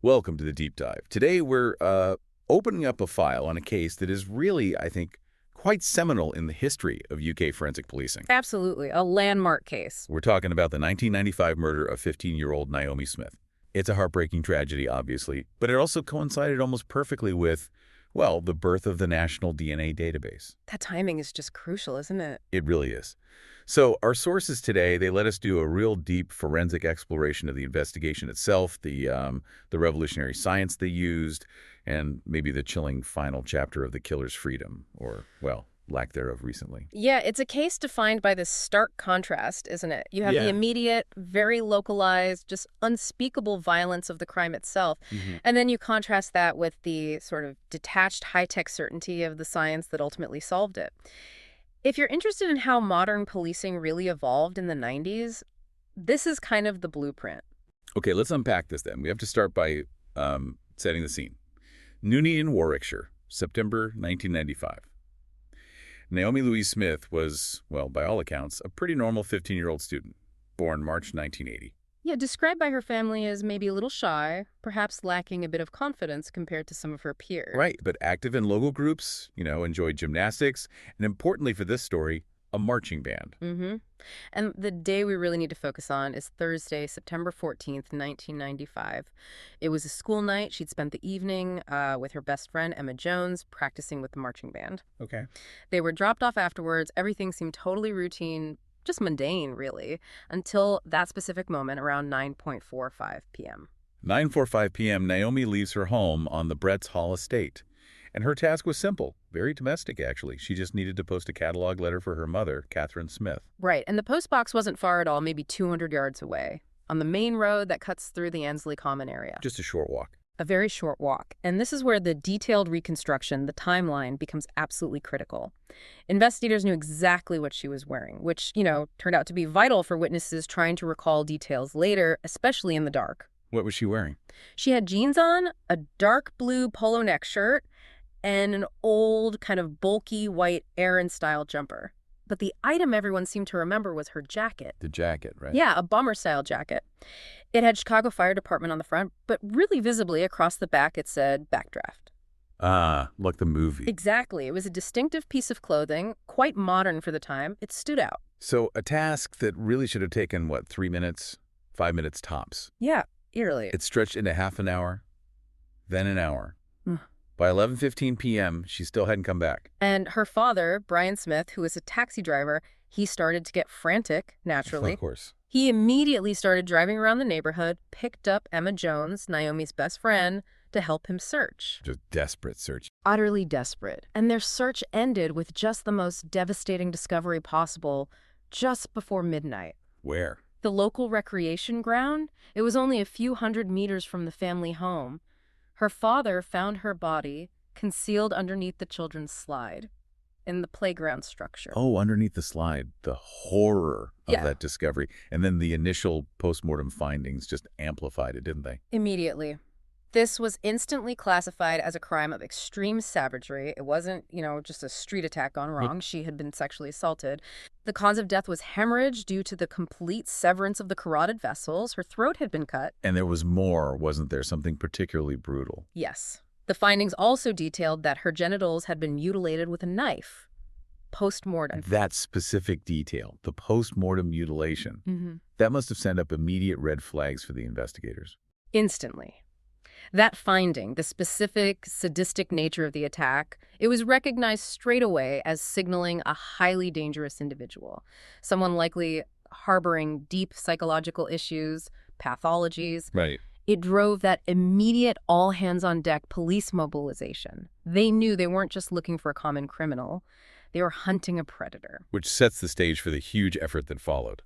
Welcome to the Deep Dive. Today we're opening up a file on a case that is really, I think, quite seminal in the history of UK forensic policing. Absolutely. A landmark case. We're talking about the 1995 murder of 15-year-old Naomi Smith. It's a heartbreaking tragedy, obviously, but it also coincided almost perfectly with, well, the birth of the National DNA Database. That timing is just crucial, isn't it? It really is. So our sources today, they let us do a real deep forensic exploration of the investigation itself, the revolutionary science they used, and maybe the chilling final chapter of the killer's freedom, or, well, lack thereof recently. Yeah, it's a case defined by this stark contrast, isn't it? You have the immediate, very localized, just unspeakable violence of the crime itself, and then you contrast that with the sort of detached, high-tech certainty of the science that ultimately solved it. If you're interested in how modern policing really evolved in the 90s, this is kind of the blueprint. Okay, let's unpack this then. We have to start by setting the scene. Nuneaton, Warwickshire, September 1995. Naomi Louise Smith was, well, by all accounts, a pretty normal 15-year-old student, born March 1980. Yeah, described by her family as maybe a little shy, perhaps lacking a bit of confidence compared to some of her peers. Right, but active in local groups, enjoyed gymnastics, and importantly for this story, a marching band. And the day we really need to focus on is Thursday, September 14th, 1995. It was a school night. She'd spent the evening with her best friend, Emma Jones, practicing with the marching band. Okay. They were dropped off afterwards. Everything seemed totally routine, just mundane, really, until that specific moment around 9:45 p.m. 9:45 p.m., Naomi leaves her home on the Brett's Hall estate. And her task was simple, very domestic, actually. She just needed to post a catalog letter for her mother, Catherine Smith. Right, and the post box wasn't far at all, maybe 200 yards away, on the main road that cuts through the Annesley Common area. Just a short walk. A very short walk. And this is where the detailed reconstruction, the timeline, becomes absolutely critical. Investigators knew exactly what she was wearing, which, turned out to be vital for witnesses trying to recall details later, especially in the dark. What was she wearing? She had jeans on, a dark blue polo neck shirt, and an old, kind of bulky white Aran-style jumper. But the item everyone seemed to remember was her jacket. The jacket, right? Yeah, a bomber-style jacket. It had Chicago Fire Department on the front, but really visibly across the back it said Backdraft. Ah, like the movie. Exactly. It was a distinctive piece of clothing, quite modern for the time. It stood out. So a task that really should have taken, 3 minutes, 5 minutes tops. Yeah, eerily. It stretched into half an hour, then an hour. By 11:15 p.m., she still hadn't come back. And her father, Brian Smith, who was a taxi driver, he started to get frantic, naturally. Of course. He immediately started driving around the neighborhood, picked up Emma Jones, Naomi's best friend, to help him search. Just desperate search. Utterly desperate. And their search ended with just the most devastating discovery possible, just before midnight. Where? The local recreation ground. It was only a few hundred meters from the family home. Her father found her body concealed underneath the children's slide in the playground structure. Oh, underneath the slide. The horror of Yeah. that discovery. And then the initial postmortem findings just amplified it, didn't they? Immediately. This was instantly classified as a crime of extreme savagery. It wasn't, just a street attack gone wrong. She had been sexually assaulted. The cause of death was hemorrhage due to the complete severance of the carotid vessels. Her throat had been cut. And there was more, wasn't there? Something particularly brutal. Yes. The findings also detailed that her genitals had been mutilated with a knife. Post-mortem. That specific detail, the post-mortem mutilation, that must have sent up immediate red flags for the investigators. Instantly. That finding, the specific sadistic nature of the attack, it was recognized straight away as signaling a highly dangerous individual, someone likely harboring deep psychological issues, pathologies. Right. It drove that immediate all-hands-on-deck police mobilization. They knew they weren't just looking for a common criminal. They were hunting a predator. Which sets the stage for the huge effort that followed.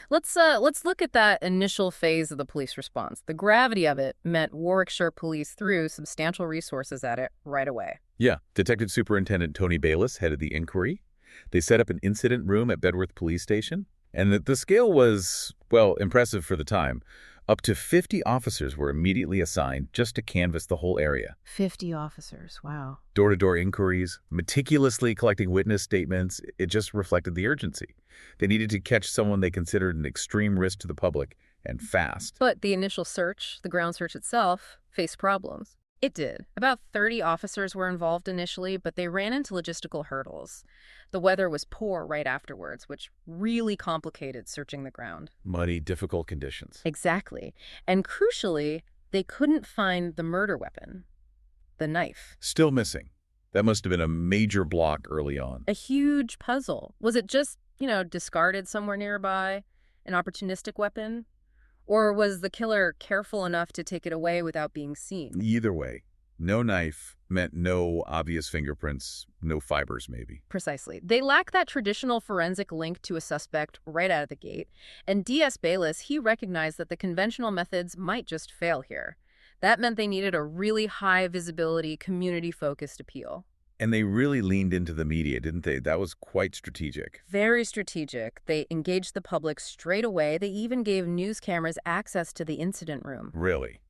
Let's look at that initial phase of the police response. The gravity of it meant Warwickshire police threw substantial resources at it right away. Yeah. Detective Superintendent Tony Bayliss headed the inquiry. They set up an incident room at Bedworth Police Station. And the scale was, well, impressive for the time. Up to 50 officers were immediately assigned just to canvass the whole area. 50 officers, wow. Door-to-door inquiries, meticulously collecting witness statements, it just reflected the urgency. They needed to catch someone they considered an extreme risk to the public and fast. But the initial search, the ground search itself, faced problems. It did. About 30 officers were involved initially, but they ran into logistical hurdles. The weather was poor right afterwards, which really complicated searching the ground. Muddy, difficult conditions. Exactly. And crucially, they couldn't find the murder weapon, the knife. Still missing. That must have been a major block early on. A huge puzzle. Was it just, discarded somewhere nearby? An opportunistic weapon? Or was the killer careful enough to take it away without being seen? Either way, no knife meant no obvious fingerprints, no fibers maybe. Precisely. They lack that traditional forensic link to a suspect right out of the gate. And D.S. Bayless, he recognized that the conventional methods might just fail here. That meant they needed a really high visibility, community-focused appeal. And they really leaned into the media, didn't they? That was quite strategic. Very strategic. They engaged the public straight away. They even gave news cameras access to the incident room. Really?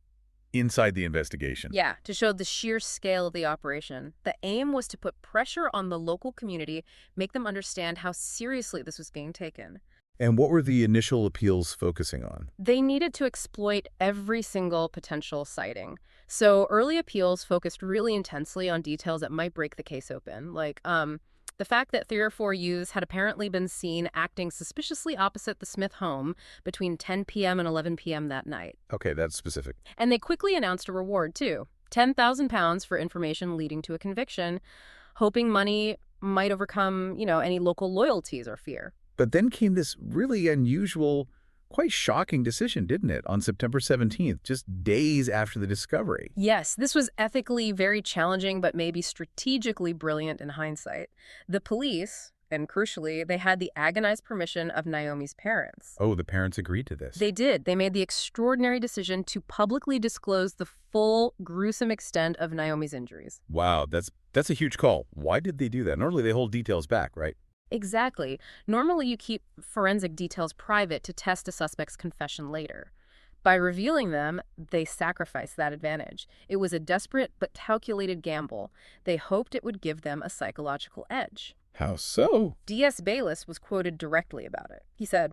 Inside the investigation? Yeah, to show the sheer scale of the operation. The aim was to put pressure on the local community, make them understand how seriously this was being taken. And what were the initial appeals focusing on? They needed to exploit every single potential sighting. So early appeals focused really intensely on details that might break the case open, like the fact that 3 or 4 youths had apparently been seen acting suspiciously opposite the Smith home between 10 p.m. and 11 p.m. that night. Okay, that's specific. And they quickly announced a reward, too. £10,000 for information leading to a conviction, hoping money might overcome, any local loyalties or fear. But then came this really unusual, quite shocking decision, didn't it, on September 17th, just days after the discovery? Yes, this was ethically very challenging, but maybe strategically brilliant in hindsight. The police, and crucially, they had the agonized permission of Naomi's parents. Oh, the parents agreed to this. They did. They made the extraordinary decision to publicly disclose the full, gruesome extent of Naomi's injuries. Wow, that's a huge call. Why did they do that? Normally they hold details back, right? Exactly. Normally you keep forensic details private to test a suspect's confession later. By revealing them, they sacrificed that advantage. It was a desperate but calculated gamble. They hoped it would give them a psychological edge. How so? D.S. Bayless was quoted directly about it. He said,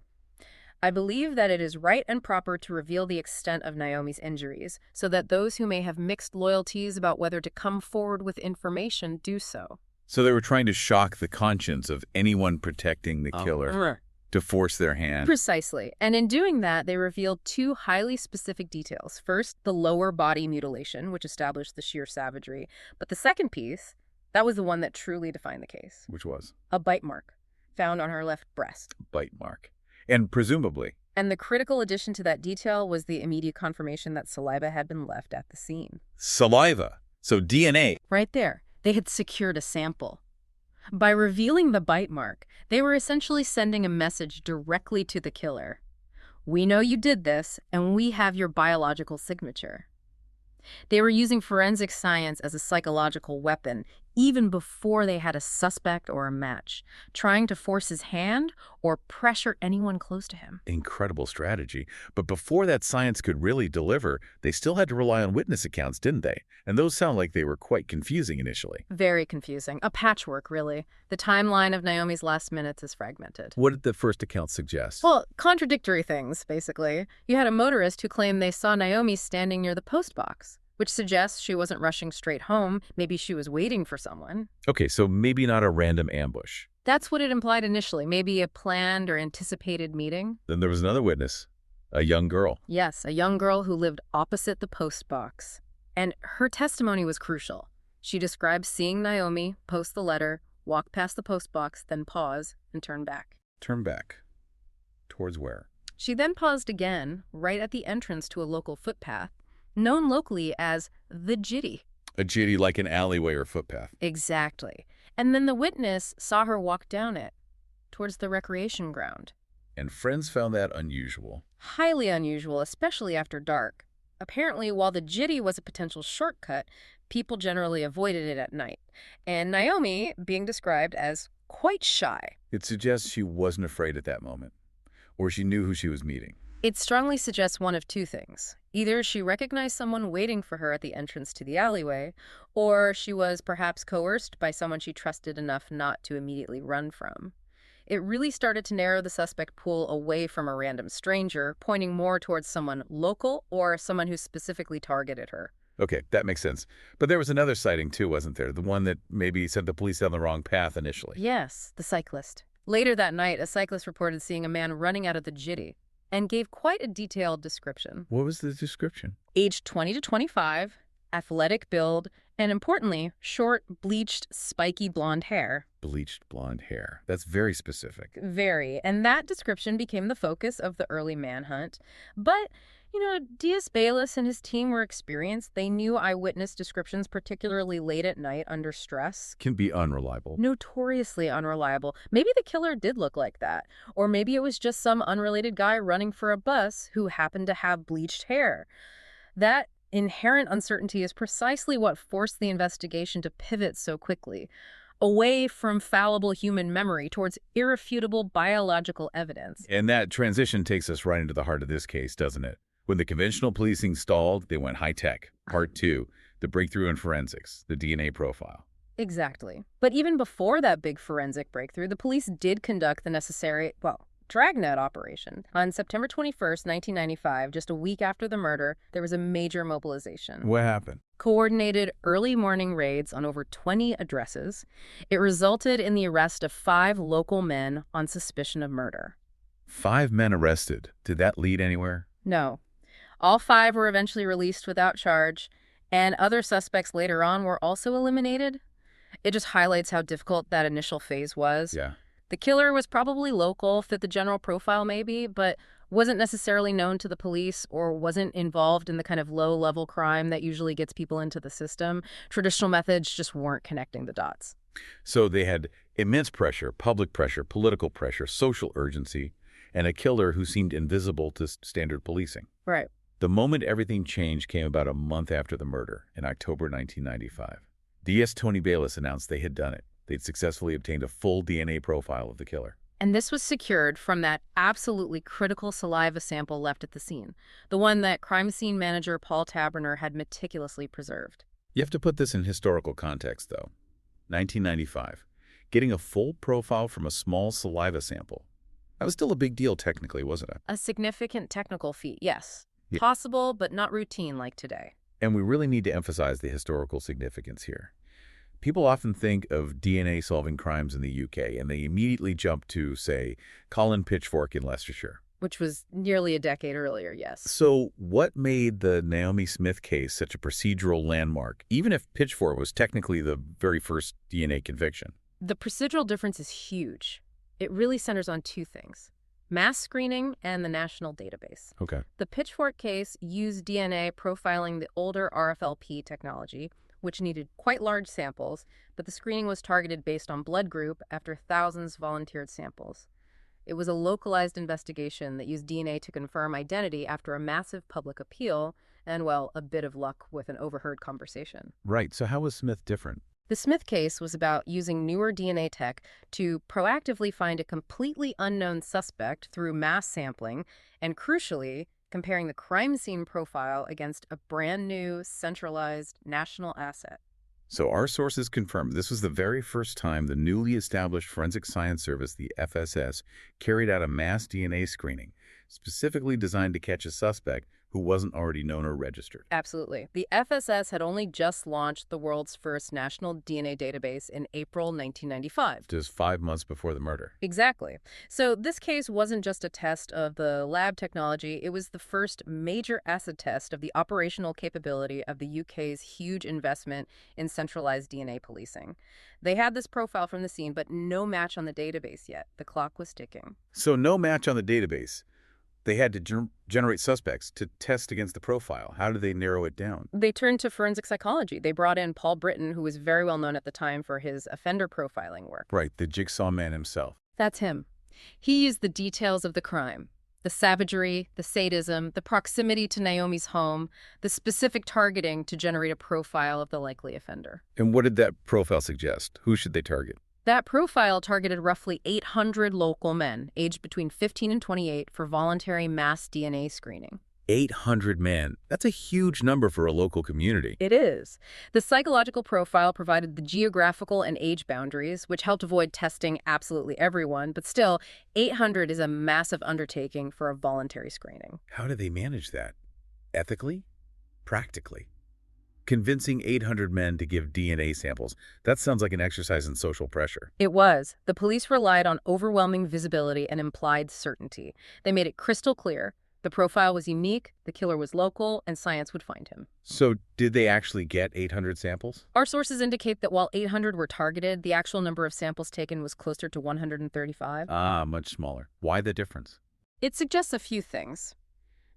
"I believe that it is right and proper to reveal the extent of Naomi's injuries, so that those who may have mixed loyalties about whether to come forward with information do so." So they were trying to shock the conscience of anyone protecting the killer, to force their hand. Precisely. And in doing that, they revealed 2 highly specific details. First, the lower body mutilation, which established the sheer savagery. But the second piece, that was the one that truly defined the case. Which was? A bite mark found on her left breast. Bite mark. And presumably. And the critical addition to that detail was the immediate confirmation that saliva had been left at the scene. Saliva. So DNA. Right there. They had secured a sample. By revealing the bite mark, they were essentially sending a message directly to the killer. We know you did this, and we have your biological signature. They were using forensic science as a psychological weapon, even before they had a suspect or a match, trying to force his hand or pressure anyone close to him. Incredible strategy. But before that science could really deliver, they still had to rely on witness accounts, didn't they? And those sound like they were quite confusing initially. Very confusing. A patchwork, really. The timeline of Naomi's last minutes is fragmented. What did the first account suggest? Well, contradictory things, basically. You had a motorist who claimed they saw Naomi standing near the post box, which suggests she wasn't rushing straight home. Maybe she was waiting for someone. Okay, so maybe not a random ambush. That's what it implied initially. Maybe a planned or anticipated meeting. Then there was another witness, a young girl. Yes, a young girl who lived opposite the post box. And her testimony was crucial. She described seeing Naomi post the letter, walk past the post box, then pause and turn back. Turn back. Towards where? She then paused again, right at the entrance to a local footpath, known locally as the Jitty. A jitty like an alleyway or footpath. Exactly. And then the witness saw her walk down it, towards the recreation ground. And friends found that unusual. Highly unusual, especially after dark. Apparently, while the Jitty was a potential shortcut, people generally avoided it at night. And Naomi being described as quite shy. It suggests she wasn't afraid at that moment, or she knew who she was meeting. It strongly suggests one of 2 things. Either she recognized someone waiting for her at the entrance to the alleyway, or she was perhaps coerced by someone she trusted enough not to immediately run from. It really started to narrow the suspect pool away from a random stranger, pointing more towards someone local or someone who specifically targeted her. Okay, that makes sense. But there was another sighting too, wasn't there? The one that maybe sent the police down the wrong path initially. Yes, the cyclist. Later that night, a cyclist reported seeing a man running out of the jitty and gave quite a detailed description. What was the description? Aged 20 to 25, athletic build, and importantly, short, bleached, spiky blonde hair. Bleached blonde hair. That's very specific. Very. And that description became the focus of the early manhunt. But, Diaz-Bayless and his team were experienced. They knew eyewitness descriptions, particularly late at night under stress. Can be unreliable. Notoriously unreliable. Maybe the killer did look like that. Or maybe it was just some unrelated guy running for a bus who happened to have bleached hair. That inherent uncertainty is precisely what forced the investigation to pivot so quickly, away from fallible human memory towards irrefutable biological evidence. And that transition takes us right into the heart of this case, doesn't it? When the conventional policing stalled, they went high-tech. Part 2, the breakthrough in forensics, the DNA profile. Exactly. But even before that big forensic breakthrough, the police did conduct the necessary, dragnet operation. On September 21st, 1995, just a week after the murder, there was a major mobilization. What happened? Coordinated early morning raids on over 20 addresses. It resulted in the arrest of 5 local men on suspicion of murder. 5 men arrested. Did that lead anywhere? No. All 5 were eventually released without charge, and other suspects later on were also eliminated. It just highlights how difficult that initial phase was. Yeah. The killer was probably local, fit the general profile maybe, but wasn't necessarily known to the police or wasn't involved in the kind of low-level crime that usually gets people into the system. Traditional methods just weren't connecting the dots. So they had immense pressure, public pressure, political pressure, social urgency, and a killer who seemed invisible to standard policing. Right. The moment everything changed came about a month after the murder, in October 1995. Diaz-Bayless announced they had done it. They'd successfully obtained a full DNA profile of the killer. And this was secured from that absolutely critical saliva sample left at the scene, the one that crime scene manager Paul Taberner had meticulously preserved. You have to put this in historical context, though. 1995. Getting a full profile from a small saliva sample. That was still a big deal technically, wasn't it? A significant technical feat, yes. Yeah. Possible, but not routine like today. And we really need to emphasize the historical significance here. People often think of DNA-solving crimes in the UK, and they immediately jump to, say, Colin Pitchfork in Leicestershire. Which was nearly a decade earlier, yes. So what made the Naomi Smith case such a procedural landmark, even if Pitchfork was technically the very first DNA conviction? The procedural difference is huge. It really centers on 2 things: mass screening and the national database. Okay. The Pitchfork case used DNA profiling the older RFLP technology, which needed quite large samples, but the screening was targeted based on blood group after thousands volunteered samples. It was a localized investigation that used DNA to confirm identity after a massive public appeal and, well, a bit of luck with an overheard conversation. Right. So how was Smith different? The Smith case was about using newer DNA tech to proactively find a completely unknown suspect through mass sampling and, crucially, comparing the crime scene profile against a brand new, centralized national asset. So our sources confirm this was the very first time the newly established Forensic Science Service, the FSS, carried out a mass DNA screening, specifically designed to catch a suspect who wasn't already known or registered. Absolutely. The FSS had only just launched the world's first national DNA database in April 1995. Just 5 months before the murder. Exactly. So this case wasn't just a test of the lab technology, it was the first major acid test of the operational capability of the UK's huge investment in centralized DNA policing. They had this profile from the scene, but no match on the database yet. The clock was ticking. So no match on the database. They had to generate suspects to test against the profile. How did they narrow it down? They turned to forensic psychology. They brought in Paul Britton, who was very well known at the time for his offender profiling work. Right, the jigsaw man himself. That's him. He used the details of the crime, the savagery, the sadism, the proximity to Naomi's home, the specific targeting to generate a profile of the likely offender. And what did that profile suggest? Who should they target? That profile targeted roughly 800 local men, aged between 15 and 28, for voluntary mass DNA screening. 800 men. That's a huge number for a local community. It is. The psychological profile provided the geographical and age boundaries, which helped avoid testing absolutely everyone, but still, 800 is a massive undertaking for a voluntary screening. How do they manage that? Ethically? Practically? Convincing 800 men to give DNA samples, that sounds like an exercise in social pressure. It was. The police relied on overwhelming visibility and implied certainty. They made it crystal clear. The profile was unique, the killer was local, and science would find him. So did they actually get 800 samples? Our sources indicate that while 800 were targeted, the actual number of samples taken was closer to 135. Ah, much smaller. Why the difference? It suggests a few things.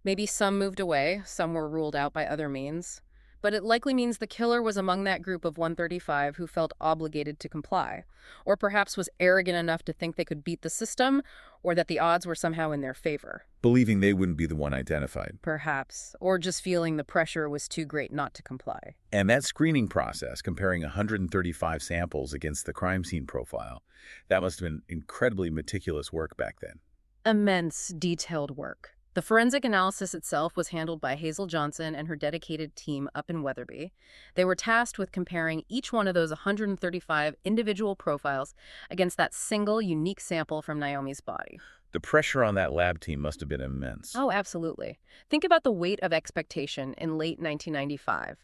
Maybe some moved away, some were ruled out by other means. But it likely means the killer was among that group of 135 who felt obligated to comply, or perhaps was arrogant enough to think they could beat the system, or that the odds were somehow in their favor. Believing they wouldn't be the one identified. Perhaps, or just feeling the pressure was too great not to comply. And that screening process, comparing 135 samples against the crime scene profile, that must have been incredibly meticulous work back then. Immense, detailed work. The forensic analysis itself was handled by Hazel Johnson and her dedicated team up in Weatherby. They were tasked with comparing each one of those 135 individual profiles against that single, unique sample from Naomi's body. The pressure on that lab team must have been immense. Oh, absolutely. Think about the weight of expectation in late 1995.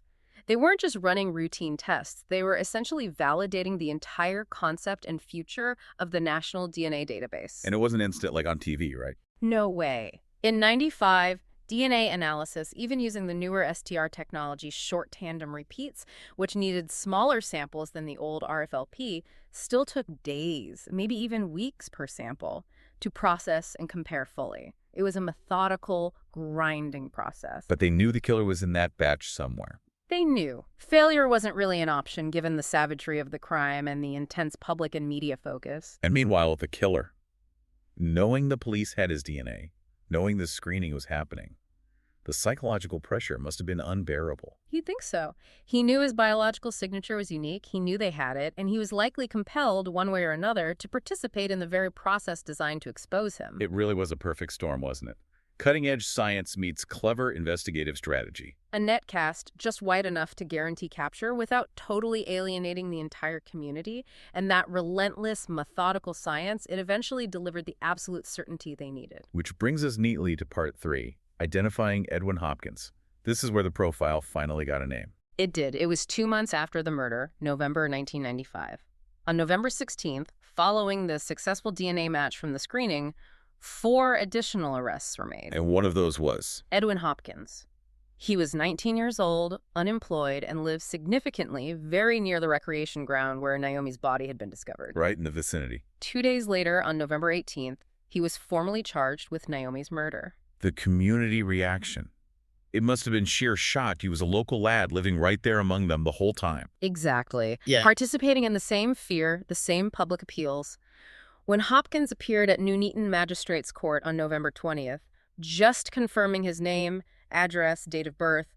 They weren't just running routine tests. They were essentially validating the entire concept and future of the National DNA Database. And it wasn't instant like on TV, right? No way. In 95, DNA analysis, even using the newer STR technology short tandem repeats, which needed smaller samples than the old RFLP, still took days, maybe even weeks per sample, to process and compare fully. It was a methodical, grinding process. But they knew the killer was in that batch somewhere. They knew. Failure wasn't really an option given the savagery of the crime and the intense public and media focus. And meanwhile, the killer, knowing the police had his DNA, knowing the screening was happening, the psychological pressure must have been unbearable. You'd think so. He knew his biological signature was unique, he knew they had it, and he was likely compelled, one way or another, to participate in the very process designed to expose him. It really was a perfect storm, wasn't it? Cutting-edge science meets clever investigative strategy. A net cast just wide enough to guarantee capture without totally alienating the entire community, and that relentless, methodical science, it eventually delivered the absolute certainty they needed. Which brings us neatly to part 3, identifying Edwin Hopkins. This is where the profile finally got a name. It did. It was 2 months after the murder, November 1995. On November 16th, following the successful DNA match from the screening, 4 additional arrests were made. And one of those was? Edwin Hopkins. He was 19 years old, unemployed, and lived significantly very near the recreation ground where Naomi's body had been discovered. Right in the vicinity. 2 days later, on November 18th, he was formally charged with Naomi's murder. The community reaction. It must have been sheer shock. He was a local lad living right there among them the whole time. Exactly. Yeah. Participating in the same fear, the same public appeals. When Hopkins appeared at Nuneaton Magistrates Court on November 20th, just confirming his name, address, date of birth,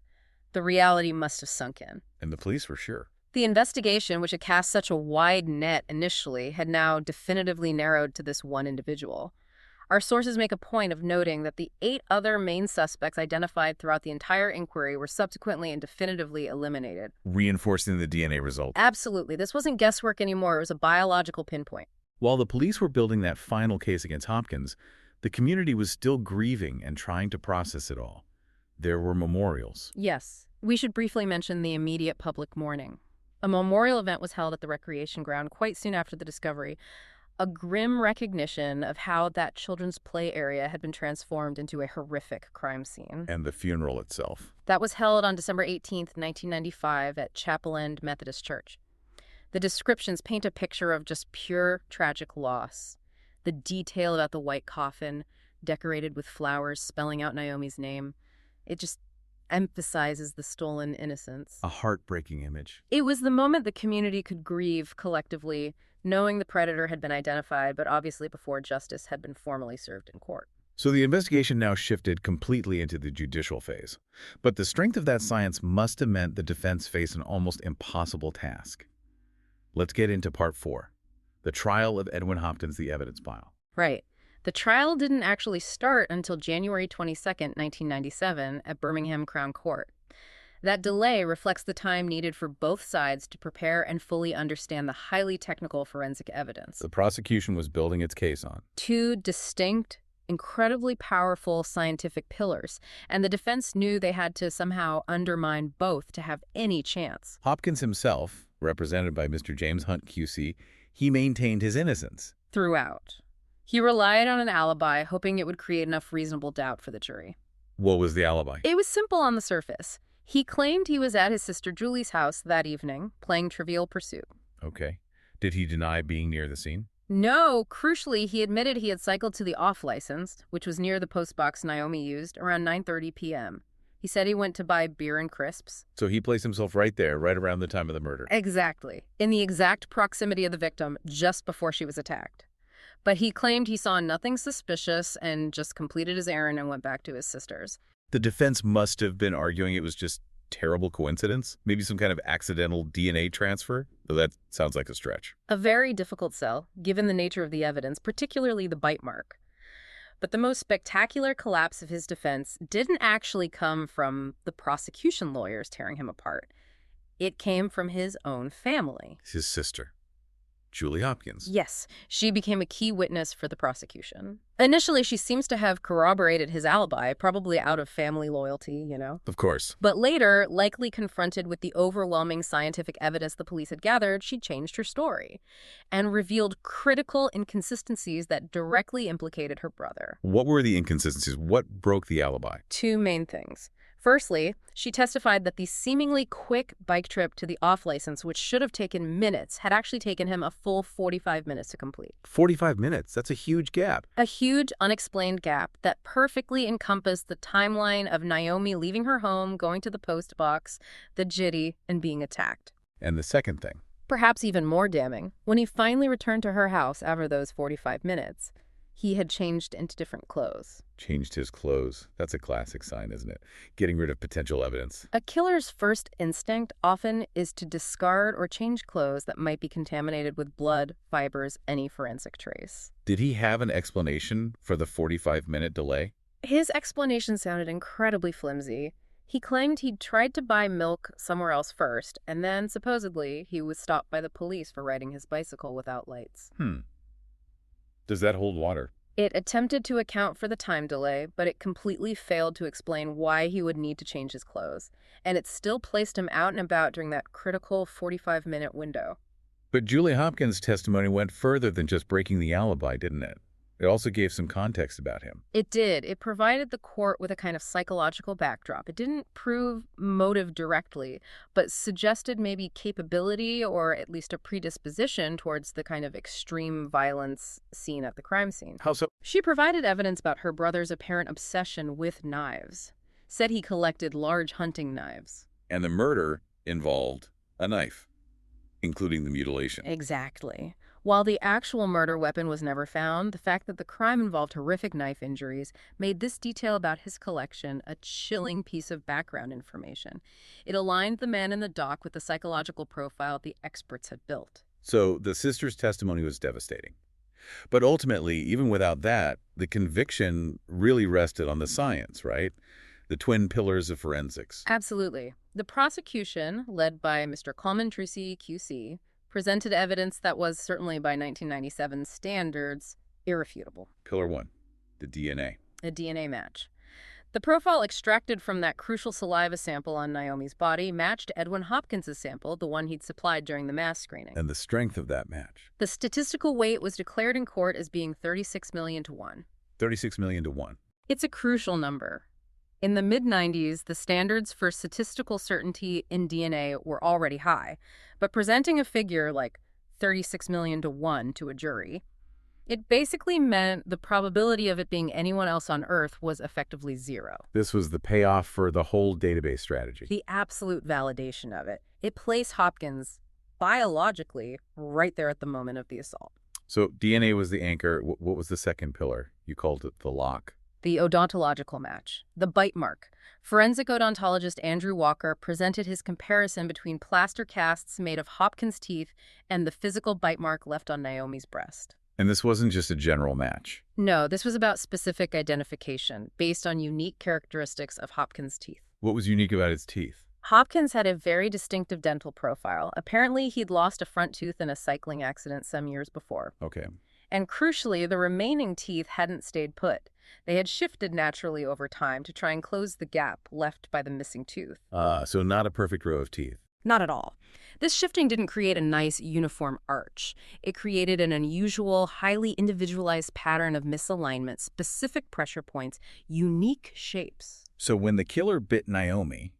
the reality must have sunk in. And the police were sure. The investigation, which had cast such a wide net initially, had now definitively narrowed to this one individual. Our sources make a point of noting that the 8 other main suspects identified throughout the entire inquiry were subsequently and definitively eliminated. Reinforcing the DNA result. Absolutely. This wasn't guesswork anymore. It was a biological pinpoint. While the police were building that final case against Hopkins, the community was still grieving and trying to process it all. There were memorials. Yes. We should briefly mention the immediate public mourning. A memorial event was held at the recreation ground quite soon after the discovery, a grim recognition of how that children's play area had been transformed into a horrific crime scene. And the funeral itself. That was held on December 18th, 1995 at Chapel End Methodist Church. The descriptions paint a picture of just pure tragic loss. The detail about the white coffin, decorated with flowers spelling out Naomi's name, it just emphasizes the stolen innocence. A heartbreaking image. It was the moment the community could grieve collectively, knowing the predator had been identified, but obviously before justice had been formally served in court. So the investigation now shifted completely into the judicial phase. But the strength of that science must have meant the defense faced an almost impossible task. Let's get into part 4, the trial of Edwin Hopkins, the evidence file. Right. The trial didn't actually start until January 22nd, 1997, at Birmingham Crown Court. That delay reflects the time needed for both sides to prepare and fully understand the highly technical forensic evidence. The prosecution was building its case on Two distinct, incredibly powerful scientific pillars, and the defense knew they had to somehow undermine both to have any chance. Hopkins himself, represented by Mr. James Hunt, QC, he maintained his innocence. Throughout. He relied on an alibi, hoping it would create enough reasonable doubt for the jury. What was the alibi? It was simple on the surface. He claimed he was at his sister Julie's house that evening, playing Trivial Pursuit. Okay. Did he deny being near the scene? No, crucially, he admitted he had cycled to the off-license, which was near the postbox Naomi used, around 9:30 p.m. He said he went to buy beer and crisps. So he placed himself right there, right around the time of the murder. Exactly. In the exact proximity of the victim, just before she was attacked. But he claimed he saw nothing suspicious and just completed his errand and went back to his sister's. The defense must have been arguing it was just terrible coincidence? Maybe some kind of accidental DNA transfer? Though that sounds like a stretch. A very difficult sell, given the nature of the evidence, particularly the bite mark. But the most spectacular collapse of his defense didn't actually come from the prosecution lawyers tearing him apart. It came from his own family. His sister, Julie Hopkins. Yes, she became a key witness for the prosecution. Initially, she seems to have corroborated his alibi, probably out of family loyalty, you know. Of course. But later, likely confronted with the overwhelming scientific evidence the police had gathered, she changed her story and revealed critical inconsistencies that directly implicated her brother. What were the inconsistencies? What broke the alibi? Two main things. Firstly, she testified that the seemingly quick bike trip to the off-license, which should have taken minutes, had actually taken him a full 45 minutes to complete. 45 minutes? That's a huge gap. A huge, unexplained gap that perfectly encompassed the timeline of Naomi leaving her home, going to the post box, the jitty, and being attacked. And the second thing? Perhaps even more damning, when he finally returned to her house after those 45 minutes, he had changed into different clothes. Changed his clothes. That's a classic sign, isn't it? Getting rid of potential evidence. A killer's first instinct often is to discard or change clothes that might be contaminated with blood, fibers, any forensic trace. Did he have an explanation for the 45-minute delay? His explanation sounded incredibly flimsy. He claimed he'd tried to buy milk somewhere else first, and then, supposedly, he was stopped by the police for riding his bicycle without lights. Does that hold water? It attempted to account for the time delay, but it completely failed to explain why he would need to change his clothes. And it still placed him out and about during that critical 45-minute window. But Julie Hopkins' testimony went further than just breaking the alibi, didn't it? It also gave some context about him. It did. It provided the court with a kind of psychological backdrop. It didn't prove motive directly, but suggested maybe capability or at least a predisposition towards the kind of extreme violence seen at the crime scene. How so? She provided evidence about her brother's apparent obsession with knives. Said he collected large hunting knives. And the murder involved a knife, including the mutilation. Exactly. While the actual murder weapon was never found, the fact that the crime involved horrific knife injuries made this detail about his collection a chilling piece of background information. It aligned the man in the dock with the psychological profile the experts had built. So the sister's testimony was devastating. But ultimately, even without that, the conviction really rested on the science, right? The twin pillars of forensics. Absolutely. The prosecution, led by Mr. Coleman Trucy, QC, presented evidence that was, certainly by 1997 standards, irrefutable. Pillar 1, the DNA. A DNA match. The profile extracted from that crucial saliva sample on Naomi's body matched Edwin Hopkins' sample, the one he'd supplied during the mass screening. And the strength of that match. The statistical weight was declared in court as being 36 million to 1. 36 million to 1. It's a crucial number. In the mid-90s, the standards for statistical certainty in DNA were already high, but presenting a figure like 36 million to 1 to a jury, it basically meant the probability of it being anyone else on Earth was effectively zero. This was the payoff for the whole database strategy. The absolute validation of it. It placed Hopkins, biologically, right there at the moment of the assault. So DNA was the anchor. What was the second pillar? You called it the lock. The odontological match, the bite mark. Forensic odontologist Andrew Walker presented his comparison between plaster casts made of Hopkins' teeth and the physical bite mark left on Naomi's breast. And this wasn't just a general match. No, this was about specific identification based on unique characteristics of Hopkins' teeth. What was unique about his teeth? Hopkins had a very distinctive dental profile. Apparently, he'd lost a front tooth in a cycling accident some years before. Okay. And crucially, the remaining teeth hadn't stayed put. They had shifted naturally over time to try and close the gap left by the missing tooth. So not a perfect row of teeth. Not at all. This shifting didn't create a nice, uniform arch. It created an unusual, highly individualized pattern of misalignment, specific pressure points, unique shapes. So when the killer bit Naomi,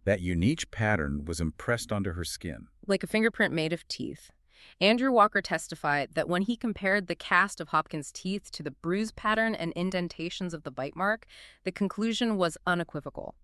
that unique pattern was impressed onto her skin. Like a fingerprint made of teeth. Andrew Walker testified that when he compared the cast of Hopkins' teeth to the bruise pattern and indentations of the bite mark, the conclusion was unequivocal.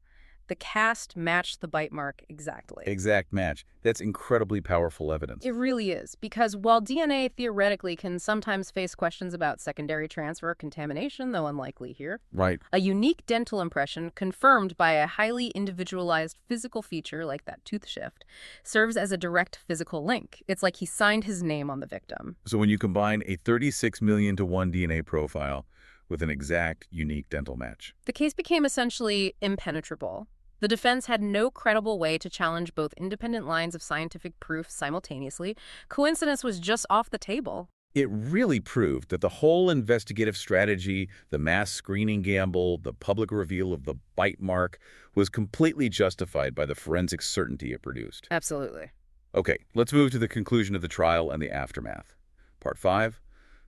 The cast matched the bite mark exactly. Exact match. That's incredibly powerful evidence. It really is, because while DNA theoretically can sometimes face questions about secondary transfer or contamination, though unlikely here, Right. a unique dental impression confirmed by a highly individualized physical feature like that tooth shift serves as a direct physical link. It's like he signed his name on the victim. So when you combine a 36 million to 1 DNA profile with an exact, unique dental match. The case became essentially impenetrable. The defense had no credible way to challenge both independent lines of scientific proof simultaneously. Coincidence was just off the table. It really proved that the whole investigative strategy, the mass screening gamble, the public reveal of the bite mark was completely justified by the forensic certainty it produced. Absolutely. Okay, let's move to the conclusion of the trial and the aftermath. Part 5,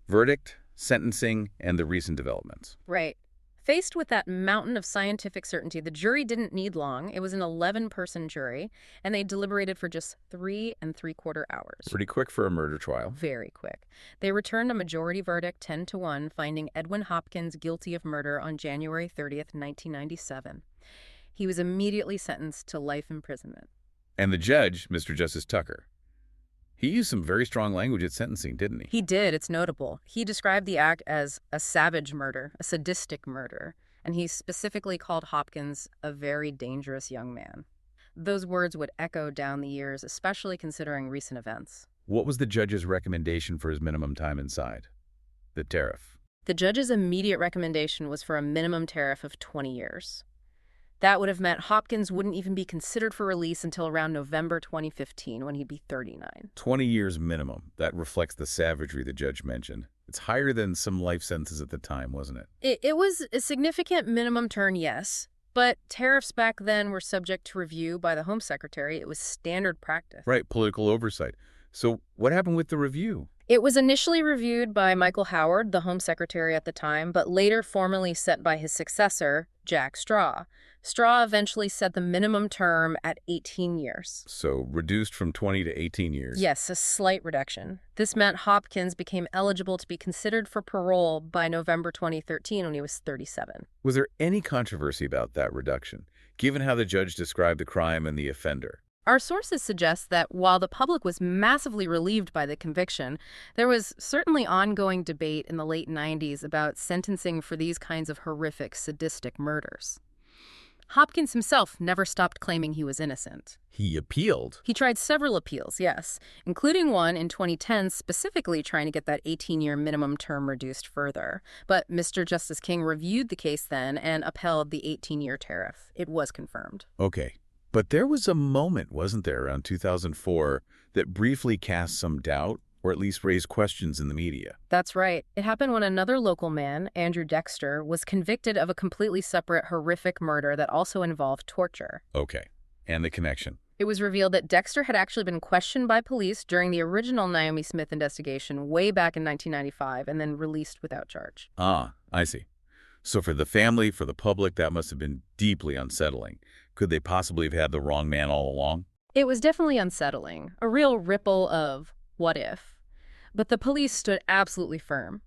verdict, sentencing, and the recent developments. Right. Faced with that mountain of scientific certainty, the jury didn't need long. It was an 11-person jury, and they deliberated for just 3 3/4 hours. Pretty quick for a murder trial. Very quick. They returned a majority verdict 10-1, finding Edwin Hopkins guilty of murder on January 30th, 1997. He was immediately sentenced to life imprisonment. And the judge, Mr. Justice Tucker, he used some very strong language at sentencing, didn't he? He did. It's notable. He described the act as a savage murder, a sadistic murder, and he specifically called Hopkins a very dangerous young man. Those words would echo down the years, especially considering recent events. What was the judge's recommendation for his minimum time inside? The tariff. The judge's immediate recommendation was for a minimum tariff of 20 years. That would have meant Hopkins wouldn't even be considered for release until around November 2015, when he'd be 39. 20 years minimum. That reflects the savagery the judge mentioned. It's higher than some life sentences at the time, wasn't it? It was a significant minimum term, yes, but tariffs back then were subject to review by the Home Secretary. It was standard practice. Right, political oversight. So what happened with the review? It was initially reviewed by Michael Howard, the Home Secretary at the time, but later formally set by his successor, Jack Straw. Straw eventually set the minimum term at 18 years. So reduced from 20 to 18 years. Yes, a slight reduction. This meant Hopkins became eligible to be considered for parole by November 2013 when he was 37. Was there any controversy about that reduction, given how the judge described the crime and the offender? Our sources suggest that while the public was massively relieved by the conviction, there was certainly ongoing debate in the late 90s about sentencing for these kinds of horrific, sadistic murders. Hopkins himself never stopped claiming he was innocent. He appealed. He tried several appeals, yes, including one in 2010 specifically trying to get that 18-year minimum term reduced further. But Mr. Justice King reviewed the case then and upheld the 18-year tariff. It was confirmed. Okay. But there was a moment, wasn't there, around 2004, that briefly cast some doubt, or at least raised questions in the media. That's right. It happened when another local man, Andrew Dexter, was convicted of a completely separate, horrific murder that also involved torture. Okay. And the connection. It was revealed that Dexter had actually been questioned by police during the original Naomi Smith investigation way back in 1995 and then released without charge. Ah, I see. So for the family, for the public, that must have been deeply unsettling. Could they possibly have had the wrong man all along? It was definitely unsettling, a real ripple of what if. But the police stood absolutely firm.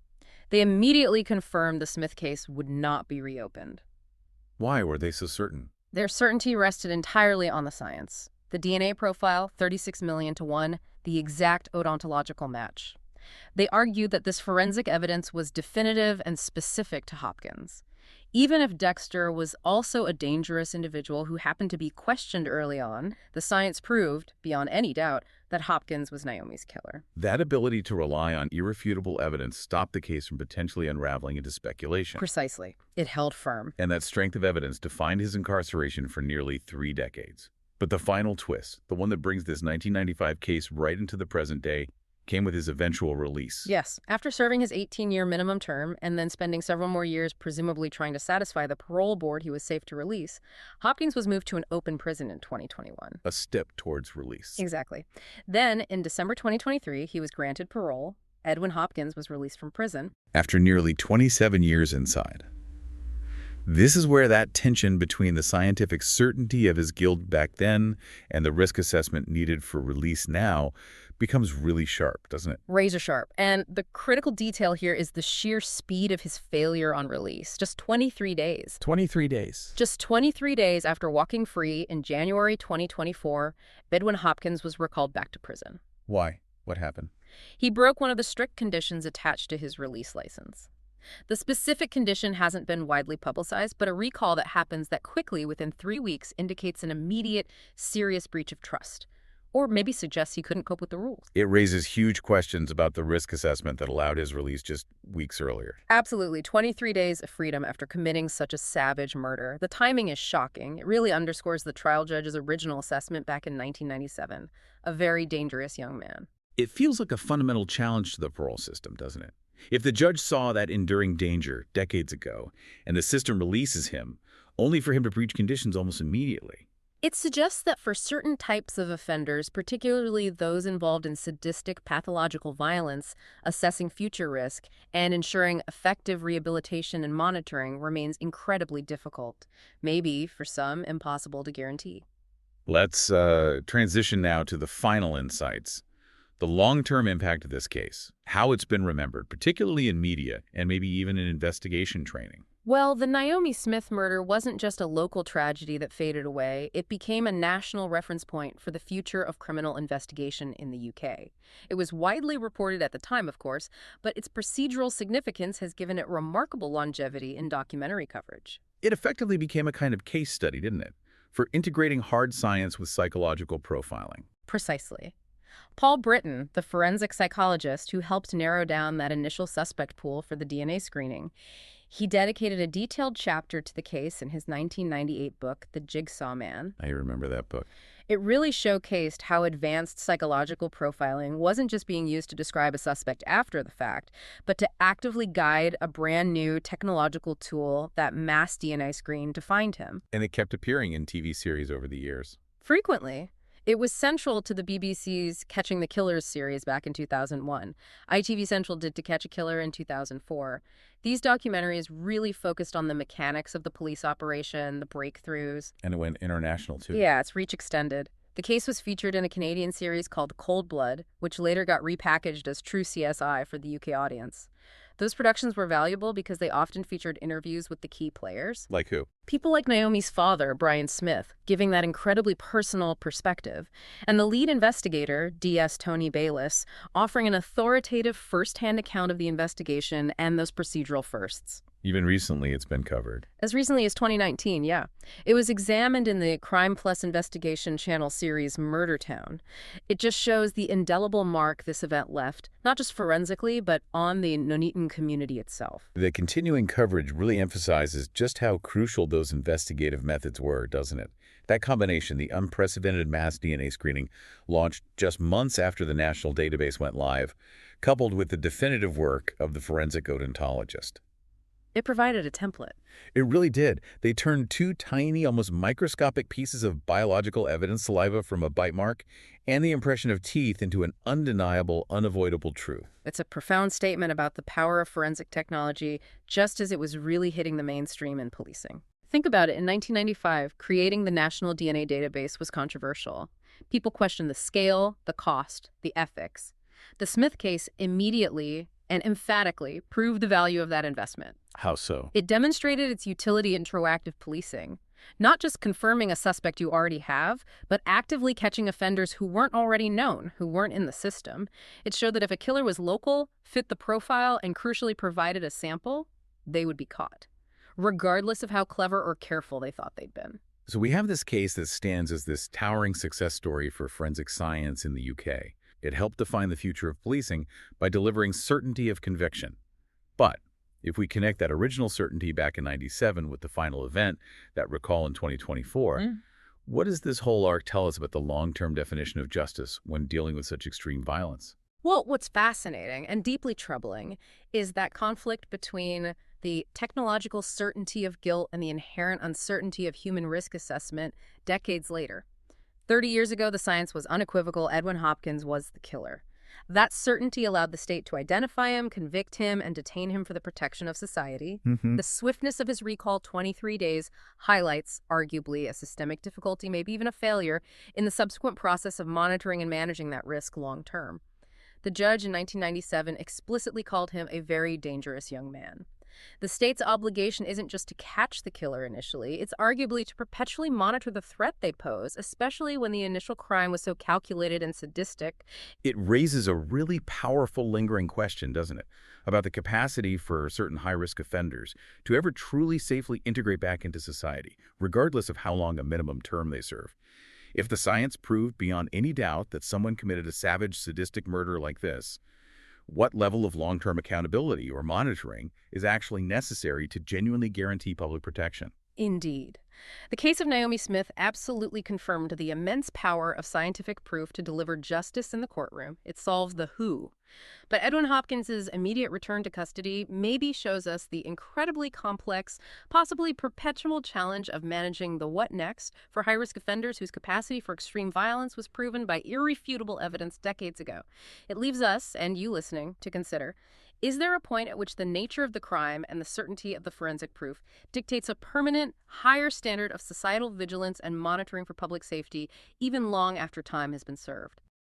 They immediately confirmed the Smith case would not be reopened. Why were they so certain? Their certainty rested entirely on the science. The DNA profile, 36 million to 1, the exact odontological match. They argued that this forensic evidence was definitive and specific to Hopkins. Even if Dexter was also a dangerous individual who happened to be questioned early on, the science proved, beyond any doubt, that Hopkins was Naomi's killer. That ability to rely on irrefutable evidence stopped the case from potentially unraveling into speculation. Precisely. It held firm. And that strength of evidence defined his incarceration for nearly 3 decades. But the final twist, the one that brings this 1995 case right into the present day, came with his eventual release. Yes. After serving his 18-year minimum term and then spending several more years presumably trying to satisfy the parole board he was safe to release, Hopkins was moved to an open prison in 2021. A step towards release. Exactly. Then, in December 2023, he was granted parole. Edwin Hopkins was released from prison. After nearly 27 years inside. This is where that tension between the scientific certainty of his guilt back then and the risk assessment needed for release now becomes really sharp, doesn't it? Razor sharp. And the critical detail here is the sheer speed of his failure on release. Just 23 days. 23 days. Just 23 days after walking free in January 2024, Edwin Hopkins was recalled back to prison. Why? What happened? He broke one of the strict conditions attached to his release license. The specific condition hasn't been widely publicized, but a recall that happens that quickly within 3 weeks indicates an immediate, serious breach of trust. Or maybe suggests he couldn't cope with the rules. It raises huge questions about the risk assessment that allowed his release just weeks earlier. Absolutely. 23 days of freedom after committing such a savage murder. The timing is shocking. It really underscores the trial judge's original assessment back in 1997. A very dangerous young man. It feels like a fundamental challenge to the parole system, doesn't it? If the judge saw that enduring danger decades ago, and the system releases him, only for him to breach conditions almost immediately. It suggests that for certain types of offenders, particularly those involved in sadistic pathological violence, assessing future risk and ensuring effective rehabilitation and monitoring remains incredibly difficult, maybe, for some, impossible to guarantee. Let's transition now to the final insights. The long-term impact of this case, how it's been remembered, particularly in media and maybe even in investigation training. Well, the Naomi Smith murder wasn't just a local tragedy that faded away. It became a national reference point for the future of criminal investigation in the UK. It was widely reported at the time, of course, but its procedural significance has given it remarkable longevity in documentary coverage. It effectively became a kind of case study, didn't it, for integrating hard science with psychological profiling. Precisely. Paul Britton, the forensic psychologist who helped narrow down that initial suspect pool for the DNA screening, he dedicated a detailed chapter to the case in his 1998 book, The Jigsaw Man. I remember that book. It really showcased how advanced psychological profiling wasn't just being used to describe a suspect after the fact, but to actively guide a brand new technological tool, that mass DNA screen, to find him. And it kept appearing in TV series over the years. Frequently. It was central to the BBC's Catching the Killers series back in 2001. ITV Central did To Catch a Killer in 2004. These documentaries really focused on the mechanics of the police operation, the breakthroughs. And it went international, too. Yeah, its reach extended. The case was featured in a Canadian series called Cold Blood, which later got repackaged as True CSI for the UK audience. Those productions were valuable because they often featured interviews with the key players. Like who? People like Naomi's father, Brian Smith, giving that incredibly personal perspective, and the lead investigator, DS Tony Bayliss, offering an authoritative first-hand account of the investigation and those procedural firsts. Even recently, it's been covered. As recently as 2019, yeah. It was examined in the Crime Plus Investigation channel series Murder Town. It just shows the indelible mark this event left, not just forensically, but on the Nuneaton community itself. The continuing coverage really emphasizes just how crucial those investigative methods were, doesn't it? That combination, the unprecedented mass DNA screening, launched just months after the national database went live, coupled with the definitive work of the forensic odontologist. It provided a template. It really did. They turned 2 tiny, almost microscopic pieces of biological evidence, saliva from a bite mark, and the impression of teeth into an undeniable, unavoidable truth. It's a profound statement about the power of forensic technology, just as it was really hitting the mainstream in policing. Think about it. In 1995, creating the National DNA Database was controversial. People questioned the scale, the cost, the ethics. The Smith case immediately and emphatically proved the value of that investment. How so? It demonstrated its utility in proactive policing, not just confirming a suspect you already have, but actively catching offenders who weren't already known, who weren't in the system. It showed that if a killer was local, fit the profile, and crucially provided a sample, they would be caught. regardless of how clever or careful they thought they'd been. So we have this case that stands as this towering success story for forensic science in the UK. It helped define the future of policing by delivering certainty of conviction. But if we connect that original certainty back in '97 with the final event, that recall in 2024, what does this whole arc tell us about the long-term definition of justice when dealing with such extreme violence? Well, what's fascinating and deeply troubling is that conflict between the technological certainty of guilt and the inherent uncertainty of human risk assessment decades later. 30 years ago, the science was unequivocal. Edwin Hopkins was the killer. That certainty allowed the state to identify him, convict him, and detain him for the protection of society. The swiftness of his recall, 23 days, highlights, arguably, a systemic difficulty, maybe even a failure, in the subsequent process of monitoring and managing that risk long term. The judge in 1997 explicitly called him a very dangerous young man. The state's obligation isn't just to catch the killer initially, it's arguably to perpetually monitor the threat they pose, especially when the initial crime was so calculated and sadistic. It raises a really powerful lingering question, doesn't it, about the capacity for certain high-risk offenders to ever truly safely integrate back into society, regardless of how long a minimum term they serve. If the science proved beyond any doubt that someone committed a savage, sadistic murder like this, what level of long-term accountability or monitoring is actually necessary to genuinely guarantee public protection? Indeed. The case of Naomi Smith absolutely confirmed the immense power of scientific proof to deliver justice in the courtroom. It solves the who. But Edwin Hopkins's immediate return to custody maybe shows us the incredibly complex, possibly perpetual challenge of managing the what next for high-risk offenders whose capacity for extreme violence was proven by irrefutable evidence decades ago. It leaves us, and you listening, to consider: is there a point at which the nature of the crime and the certainty of the forensic proof dictates a permanent, higher standard of societal vigilance and monitoring for public safety, even long after time has been served?